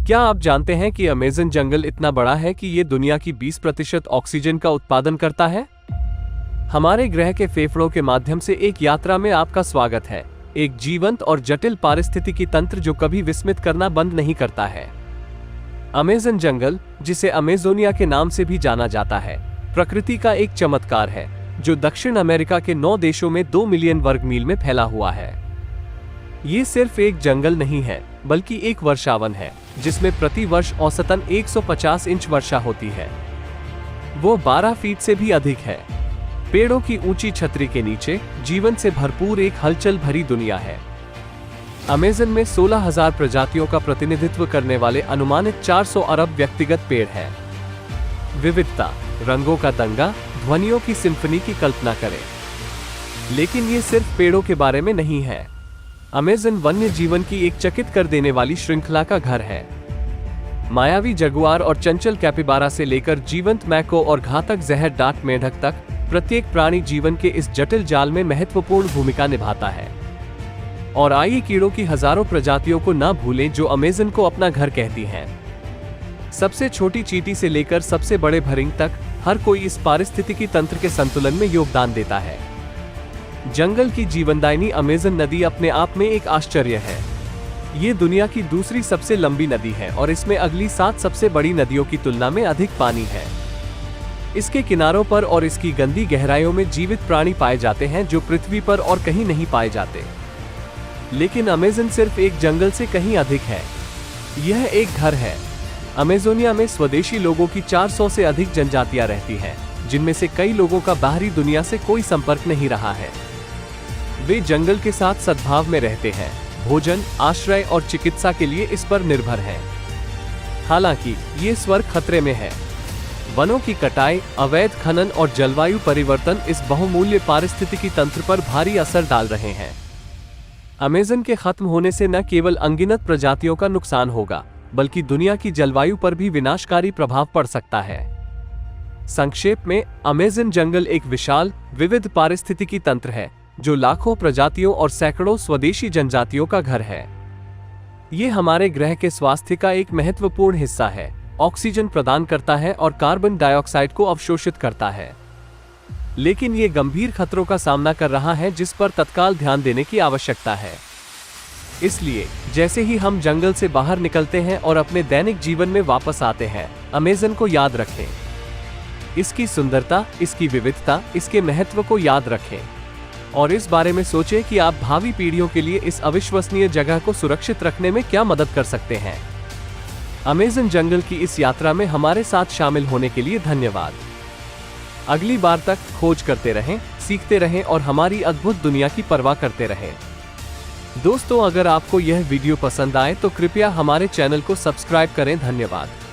क्या आप जानते हैं कि अमेज़न जंगल इतना बड़ा है कि ये दुनिया की 20% ऑक्सीजन का उत्पादन करता है? हमारे ग्रह के फेफड़ों के माध्यम से एक यात्रा में आपका स्वागत है। एक जीवंत और जटिल पारिस्थितिकी तंत्र जो कभी विस्मित करना बंद नहीं करता है। अमेज़न जंगल, जिसे अमेज़ोनिया के नाम से भी जाना जाता है, प्रकृति का एक चमत्कार है जो दक्षिण अमेरिका के 9 देशों में 2 मिलियन वर्ग मील में फैला हुआ है। ये सिर्फ एक जंगल नहीं है, बल्कि एक वर्षावन है जिसमें प्रति वर्ष औसतन 150 इंच वर्षा होती है। वो 12 फीट से भी अधिक है। पेड़ों की ऊंची छतरी के नीचे जीवन से भरपूर एक हलचल भरी दुनिया है। अमेज़न में 16,000 प्रजातियों का प्रतिनिधित्व करने वाले अनुमानित 400 अरब व्यक्तिगत पेड़ हैं। विविधता, रंगों का दंगा, ध्वनियों की सिम्फनी की कल्पना करें। लेकिन ये सिर्फ पेड़ों के बारे में नहीं है। अमेज़न वन्य जीवन की एक चकित कर देने वाली श्रृंखला का घर है। मायावी जगुआर और चंचल कैपिबारा से लेकर जीवंत मैको और घातक जहर डाक मेंढक तक, प्रत्येक प्राणी जीवन के इस जटिल जाल में महत्वपूर्ण भूमिका निभाता है। और आइए कीड़ों की हजारों प्रजातियों को ना भूलें जो अमेज़न को अपना घर कहती हैं। सबसे छोटी चींटी से लेकर सबसे बड़े भरिंग तक, हर कोई इस पारिस्थितिकी तंत्र के संतुलन में योगदान देता है। जंगल की जीवनदायिनी अमेज़न नदी अपने आप में एक आश्चर्य है। ये दुनिया की दूसरी सबसे लंबी नदी है और इसमें अगली 7 सबसे बड़ी नदियों की तुलना में अधिक पानी है। इसके किनारों पर और इसकी गंदी गहराइयों में जीवित प्राणी पाए जाते हैं जो पृथ्वी पर और कहीं नहीं पाए जाते। लेकिन अमेज़न सिर्फ एक जंगल से कहीं अधिक है। यह एक घर है। अमेज़ोनिया में स्वदेशी लोगों की 400 से अधिक जनजातियां रहती हैं, जिनमें से कई लोगों का बाहरी दुनिया से कोई संपर्क नहीं रहा है। वे जंगल के साथ सद्भाव में रहते हैं, भोजन, आश्रय और चिकित्सा के लिए इस पर निर्भर हैं। हालांकि ये स्वर्ग खतरे में है। वनों की कटाई, अवैध खनन और जलवायु परिवर्तन इस बहुमूल्य पारिस्थितिकी तंत्र पर भारी असर डाल रहे हैं। अमेज़न के खत्म होने से न केवल अनगिनत प्रजातियों का नुकसान होगा, बल्कि दुनिया की जलवायु पर भी विनाशकारी प्रभाव पड़ सकता है। संक्षेप में, अमेज़न जंगल एक विशाल, विविध पारिस्थितिकी तंत्र है जो लाखों प्रजातियों और सैकड़ों स्वदेशी जनजातियों का घर है। ये हमारे ग्रह के स्वास्थ्य का एक महत्वपूर्ण हिस्सा है, ऑक्सीजन प्रदान करता है और कार्बन डाइऑक्साइड को अवशोषित करता है। लेकिन ये गंभीर खतरों का सामना कर रहा है जिस पर तत्काल ध्यान देने की आवश्यकता है। इसलिए जैसे ही हम जंगल से बाहर निकलते हैं और अपने दैनिक जीवन में वापस आते हैं, अमेज़न को याद रखें। इसकी सुंदरता, इसकी विविधता, इसके महत्व को याद रखें और इस बारे में सोचें कि आप भावी पीढ़ियों के लिए इस अविश्वसनीय जगह को सुरक्षित रखने में क्या मदद कर सकते हैं। अमेज़न जंगल की इस यात्रा में हमारे साथ शामिल होने के लिए धन्यवाद। अगली बार तक खोज करते रहें, सीखते रहें और हमारी अद्भुत दुनिया की परवाह करते रहें। दोस्तों, अगर आपको यह वीडियो पसंद आए तो कृपया हमारे चैनल को सब्सक्राइब करें। धन्यवाद।